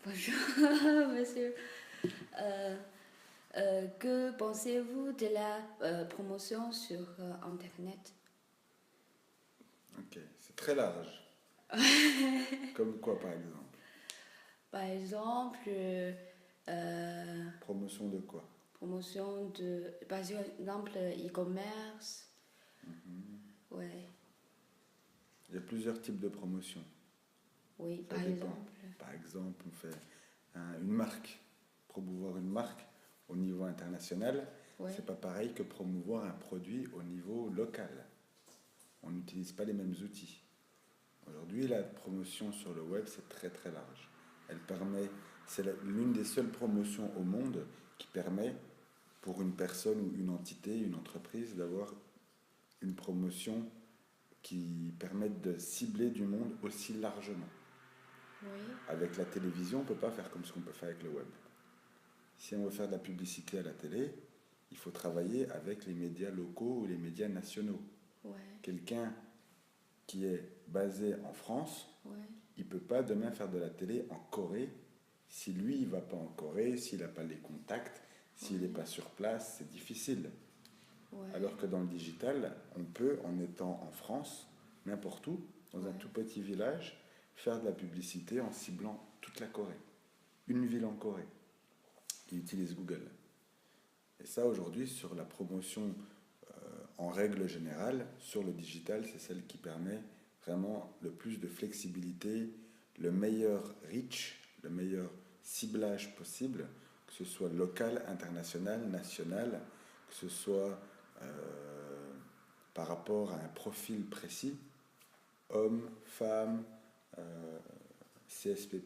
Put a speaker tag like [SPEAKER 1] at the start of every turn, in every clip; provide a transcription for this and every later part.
[SPEAKER 1] Bonjour, monsieur. Euh, que pensez-vous de la promotion sur Internet?
[SPEAKER 2] Ok, c'est très large. Comme quoi, par exemple?
[SPEAKER 1] Par exemple,
[SPEAKER 2] Promotion de quoi?
[SPEAKER 1] par exemple, e-commerce. Ouais,
[SPEAKER 2] Il y a plusieurs types de promotions.
[SPEAKER 1] oui,
[SPEAKER 2] Ça
[SPEAKER 1] par
[SPEAKER 2] dépend.
[SPEAKER 1] exemple.
[SPEAKER 2] Par exemple, on fait une marque. Promouvoir une marque au niveau international,
[SPEAKER 1] Ouais,
[SPEAKER 2] c'est pas pareil que promouvoir un produit au niveau local. On n'utilise pas les mêmes outils. Aujourd'hui, la promotion sur le web, c'est très très large. Elle permet, l'une des seules promotions au monde qui permet pour une personne ou une entité, une entreprise, d'avoir une promotion qui permette de cibler du monde aussi largement.
[SPEAKER 1] oui,
[SPEAKER 2] Avec la télévision, on ne peut pas faire comme ce qu'on peut faire avec le web. Si on veut faire de la publicité à la télé, il faut travailler avec les médias locaux ou les médias nationaux.
[SPEAKER 1] ouais,
[SPEAKER 2] Quelqu'un qui est basé en France,
[SPEAKER 1] ouais,
[SPEAKER 2] il ne peut pas demain faire de la télé en Corée si lui, il ne va pas en Corée, s'il n'a pas les contacts, s'il n'est
[SPEAKER 1] ouais,
[SPEAKER 2] pas sur place, c'est difficile.
[SPEAKER 1] ouais,
[SPEAKER 2] Alors que dans le digital, on peut, en étant en France, n'importe où, dans un
[SPEAKER 1] ouais,
[SPEAKER 2] tout petit village, faire de la publicité en ciblant toute la Corée. Une ville en Corée qui utilise Google. Et ça, aujourd'hui, sur la promotion en règle générale, sur le digital, c'est celle qui permet vraiment le plus de flexibilité, le meilleur reach, le meilleur ciblage possible, que ce soit local, international, national, que ce soit par rapport à un profil précis, homme, femme, euh, CSP++,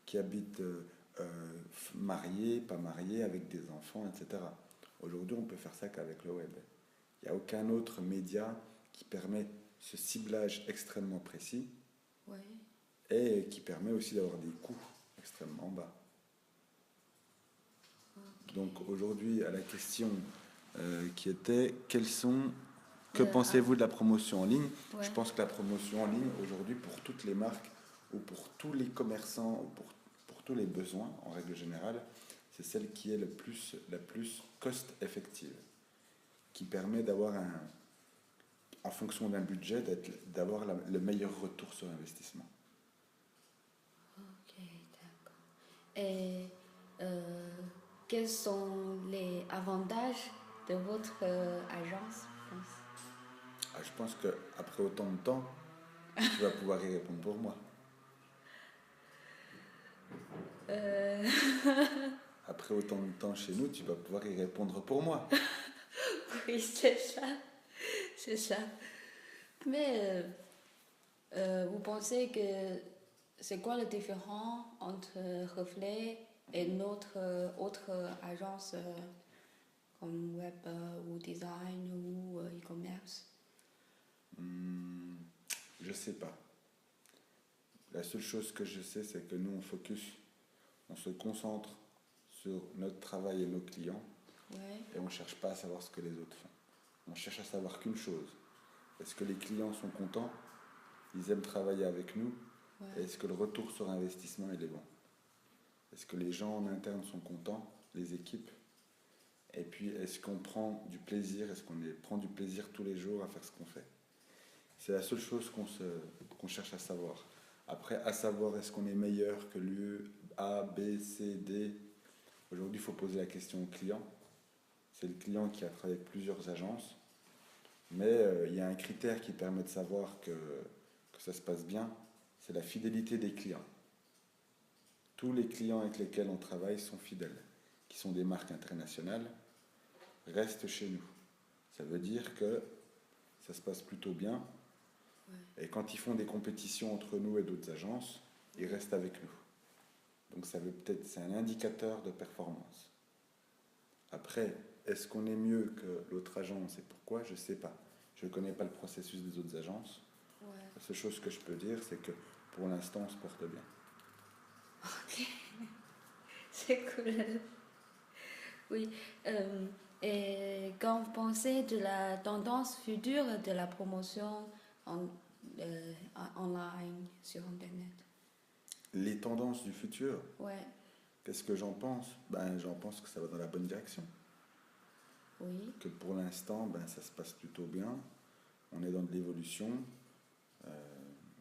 [SPEAKER 2] qui habite marié, pas marié, avec des enfants, etc. Aujourd'hui, on peut faire ça qu'avec le web. Il n'y a aucun autre média qui permet ce ciblage extrêmement précis
[SPEAKER 1] ouais.
[SPEAKER 2] et qui permet aussi d'avoir des coûts extrêmement bas.
[SPEAKER 1] Ok.
[SPEAKER 2] Donc aujourd'hui, à la question qui était que
[SPEAKER 1] Euh, ah,
[SPEAKER 2] pensez-vous de la promotion en ligne? Je
[SPEAKER 1] ouais,
[SPEAKER 2] pense que la promotion en ligne, aujourd'hui, pour toutes les marques ou pour tous les commerçants ou pour tous les besoins, en règle générale, c'est celle qui est la plus cost-effective, qui permet d'avoir en fonction d'un budget, d'avoir le meilleur retour sur investissement.
[SPEAKER 1] ok, d'accord. Et euh, quels sont les avantages de votre agence, je pense?
[SPEAKER 2] Ah, je pense qu'après autant de temps, tu vas pouvoir y répondre pour moi.
[SPEAKER 1] Euh,
[SPEAKER 2] Après autant de temps chez nous, tu vas pouvoir y répondre pour moi.
[SPEAKER 1] oui, c'est ça, c'est ça. Mais vous pensez que c'est quoi le différent entre Reflet et notre autre agence comme web ou design ou e-commerce?
[SPEAKER 2] Hmm, je sais pas. La seule chose que je sais, c'est que nous, on focus, on se concentre sur notre travail et nos clients
[SPEAKER 1] Ouais,
[SPEAKER 2] et on ne cherche pas à savoir ce que les autres font. On cherche à savoir qu'une chose. Est-ce que les clients sont contents? Ils aiment travailler avec nous? Et
[SPEAKER 1] ouais,
[SPEAKER 2] est-ce que le retour sur investissement, il est bon? Est-ce que les gens en interne sont contents? Les équipes? Et puis, est-ce qu'on prend du plaisir? Est-ce qu'on prend du plaisir tous les jours à faire ce qu'on fait? C'est la seule chose qu'on cherche à savoir. Après, à savoir, est-ce qu'on est meilleur que l'UE A, B, C, D? Aujourd'hui, il faut poser la question au client. C'est le client qui a travaillé avec plusieurs agences. Mais il y a un critère qui permet de savoir que ça se passe bien, c'est la fidélité des clients. Tous les clients avec lesquels on travaille sont fidèles, qui sont des marques internationales, restent chez nous. Ça veut dire que ça se passe plutôt bien.
[SPEAKER 1] ouais,
[SPEAKER 2] Et quand ils font des compétitions entre nous et d'autres agences, ils restent avec nous. Donc c'est un indicateur de performance. Après, est-ce qu'on est mieux que l'autre agence et pourquoi? Je ne sais pas. Je ne connais pas le processus des autres agences.
[SPEAKER 1] ouais.
[SPEAKER 2] La seule chose que je peux dire, c'est que pour l'instant, on se porte bien.
[SPEAKER 1] Ok, c'est cool. Oui. Et quand vous pensez de la tendance future de la promotion en, online sur Internet?
[SPEAKER 2] Les tendances du futur,
[SPEAKER 1] Ouais,
[SPEAKER 2] qu'est-ce que j'en pense? Ben, j'en pense que ça va dans la bonne direction.
[SPEAKER 1] oui,
[SPEAKER 2] Que pour l'instant, ben, ça se passe plutôt bien. On est dans de l'évolution. Euh,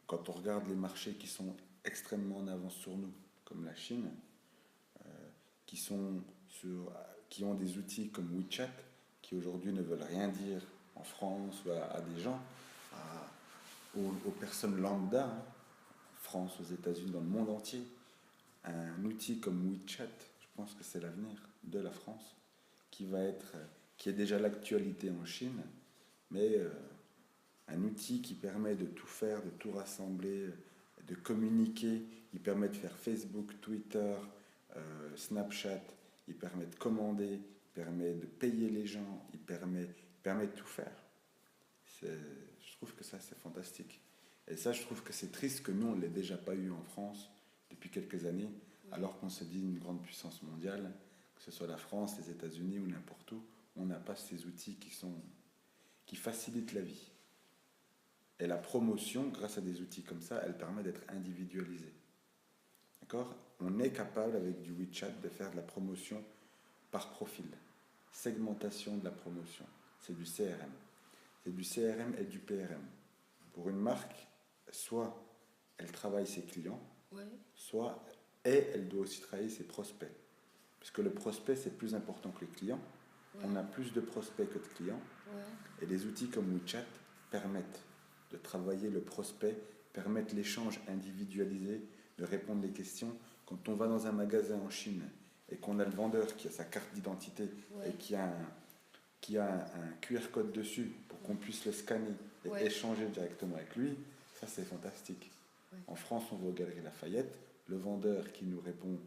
[SPEAKER 2] Quand on regarde les marchés qui sont extrêmement en avance sur nous, comme la Chine, qui, sont qui ont des outils comme WeChat, qui aujourd'hui ne veulent rien dire en France ou à des gens, aux personnes lambda, hein, en France, aux États-Unis, dans le monde entier. Un outil comme WeChat, je pense que c'est l'avenir de la France, qui est déjà l'actualité en Chine, mais un outil qui permet de tout faire, de tout rassembler, de communiquer. Il permet de faire Facebook, Twitter, Snapchat. Il permet de commander. Il permet de payer les gens. Il permet de tout faire. Je trouve que ça, c'est fantastique. Et ça, je trouve que c'est triste que nous, on ne l'ait déjà pas eu en France depuis quelques années, alors qu'on se dit une grande puissance mondiale, que ce soit la France, les États-Unis ou n'importe où, on n'a pas ces outils qui facilitent la vie. Et la promotion, grâce à des outils comme ça, elle permet d'être individualisée. D'accord? On est capable, avec du WeChat, de faire de la promotion par profil. Segmentation de la promotion. C'est du CRM. C'est du CRM et du PRM. Pour une marque, soit elle travaille ses clients,
[SPEAKER 1] ouais,
[SPEAKER 2] soit elle doit aussi travailler ses prospects. Parce que le prospect, c'est plus important que le client.
[SPEAKER 1] ouais,
[SPEAKER 2] On a plus de prospects que de clients.
[SPEAKER 1] ouais,
[SPEAKER 2] Et les outils comme WeChat permettent de travailler le prospect, permettent l'échange individualisé, de répondre les questions. Quand on va dans un magasin en Chine et qu'on a le vendeur qui a sa carte d'identité et
[SPEAKER 1] ouais,
[SPEAKER 2] qui a un QR code dessus pour qu'on puisse le scanner et
[SPEAKER 1] ouais,
[SPEAKER 2] échanger directement avec lui, ça c'est fantastique.
[SPEAKER 1] ouais.
[SPEAKER 2] En France, on va aux Galeries Lafayette, le vendeur qui nous répond,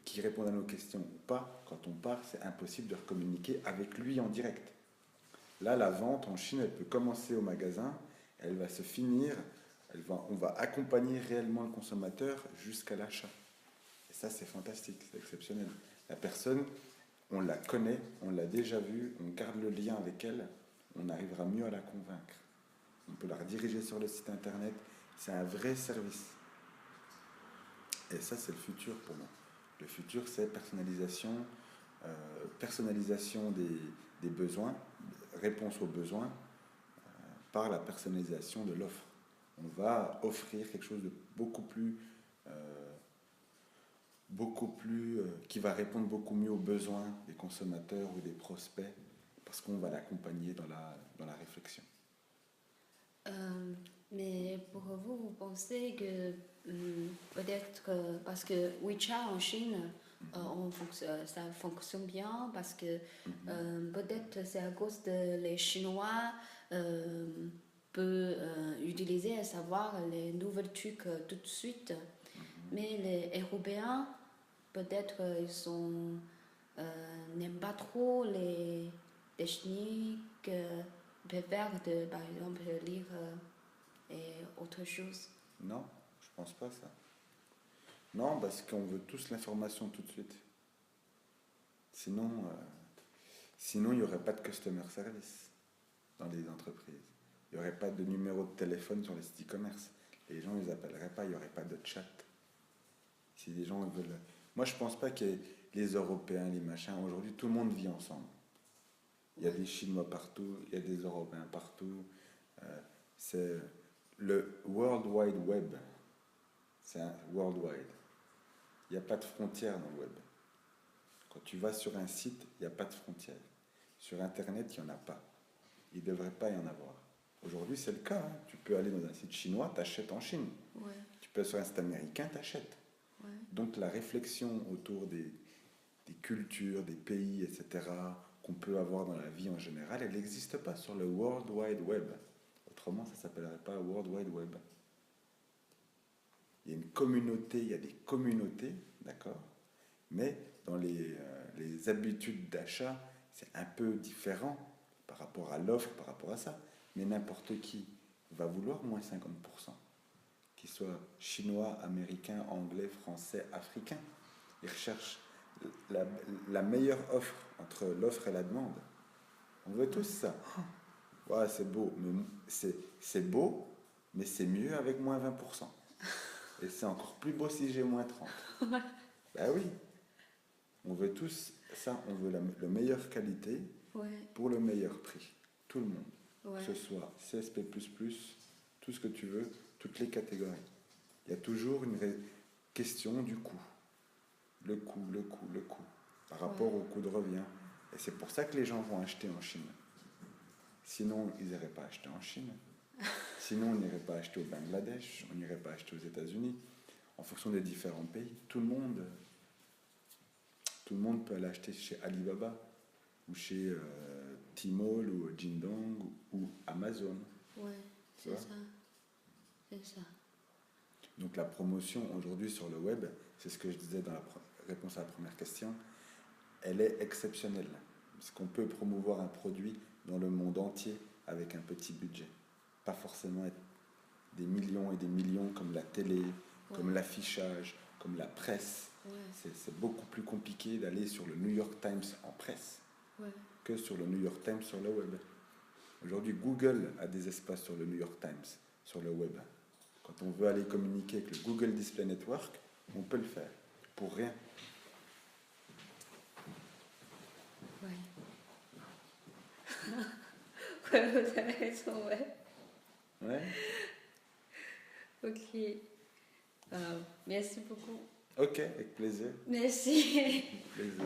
[SPEAKER 2] qui répond à nos questions ou pas, quand on part, c'est impossible de communiquer avec lui en direct. Là, la vente en Chine, elle peut commencer au magasin, elle va se finir, on va accompagner réellement le consommateur jusqu'à l'achat. Et ça, c'est fantastique, c'est exceptionnel. La personne, on la connaît, on l'a déjà vue, on garde le lien avec elle, on arrivera mieux à la convaincre. On peut la rediriger sur le site internet, c'est un vrai service. Et ça, c'est le futur pour moi. Le futur, c'est personnalisation des besoins, réponse aux besoins, par la personnalisation de l'offre. On va offrir quelque chose de qui va répondre beaucoup mieux aux besoins des consommateurs ou des prospects, parce qu'on va l'accompagner dans la réflexion.
[SPEAKER 1] Euh, mais pour vous, vous pensez que peut-être parce que WeChat en Chine, ça fonctionne bien parce que peut-être c'est à cause de les Chinois euh, peuvent utiliser et savoir les nouveaux trucs tout de suite. Mais les Européens, peut-être n'aiment pas trop les techniques, préfèrent par exemple lire et autre chose.
[SPEAKER 2] Non, je pense pas ça. Non, parce qu'on veut tous l'information tout de suite. Sinon, sinon il n'y aurait pas de customer service dans les entreprises. Il n'y aurait pas de numéro de téléphone sur les sites e-commerce. Les gens ne les appelleraient pas, il n'y aurait pas de chat. Si les gens veulent. Moi, je ne pense pas que les Européens, les machins, aujourd'hui, tout le monde vit ensemble. Il y a des Chinois partout, il y a des Européens partout. C'est le World Wide Web. C'est un worldwide. Il n'y a pas de frontières dans le web. Quand tu vas sur un site, il n'y a pas de frontières. Sur Internet, il n'y en a pas. Il ne devrait pas y en avoir. Aujourd'hui, c'est le cas. Hein. Tu peux aller dans un site chinois, tu achètes en Chine.
[SPEAKER 1] Ouais,
[SPEAKER 2] Tu peux aller sur un site américain, tu achètes.
[SPEAKER 1] ouais.
[SPEAKER 2] Donc la réflexion autour des cultures, des pays, etc., qu'on peut avoir dans la vie en général, elle n'existe pas sur le World Wide Web. Autrement, ça ne s'appellerait pas World Wide Web. Il y a une communauté, il y a des communautés, d'accord, mais dans les habitudes d'achat, c'est un peu différent par rapport à l'offre, par rapport à ça. Mais n'importe qui va vouloir moins 50%, qu'il soit chinois, américain, anglais, français, africain. Ils recherchent la meilleure offre entre l'offre et la demande. On veut tous ça. Ouais, c'est beau, mais c'est beau, mais c'est mieux avec moins 20%. Et c'est encore plus beau si j'ai moins 30. Ben oui. On veut tous ça, on veut la meilleure qualité pour le meilleur prix. Tout le monde. Que ce soit CSP++, tout ce que tu veux, toutes les catégories. Il y a toujours une question du coût. Le coût. Par rapport au coût de revient. Et c'est pour ça que les gens vont acheter en Chine. Sinon, ils n'iraient pas acheter en Chine. Sinon, on n'irait pas acheter au Bangladesh, on n'irait pas acheter aux États-Unis. En fonction des différents pays, tout le monde peut aller acheter chez Alibaba ou chez Tmall ou Jingdong ou Amazon.
[SPEAKER 1] Ouais, c'est ça. C'est ça.
[SPEAKER 2] Donc la promotion aujourd'hui sur le web, c'est ce que je disais dans la réponse à la première question, elle est exceptionnelle. Parce qu'on peut promouvoir un produit dans le monde entier avec un petit budget. Pas forcément être des millions et des millions comme la télé, comme l'affichage, comme la presse. C'est beaucoup plus compliqué d'aller sur le New York Times en presse que sur le New York Times sur le web. Aujourd'hui, Google a des espaces sur le New York Times, sur le web. Quand on veut aller communiquer avec le Google Display Network, on peut le faire, pour rien.
[SPEAKER 1] Vous avez raison,
[SPEAKER 2] Ouais.
[SPEAKER 1] Ok. Merci beaucoup.
[SPEAKER 2] Ok, avec plaisir.
[SPEAKER 1] Merci.
[SPEAKER 2] Plaisir.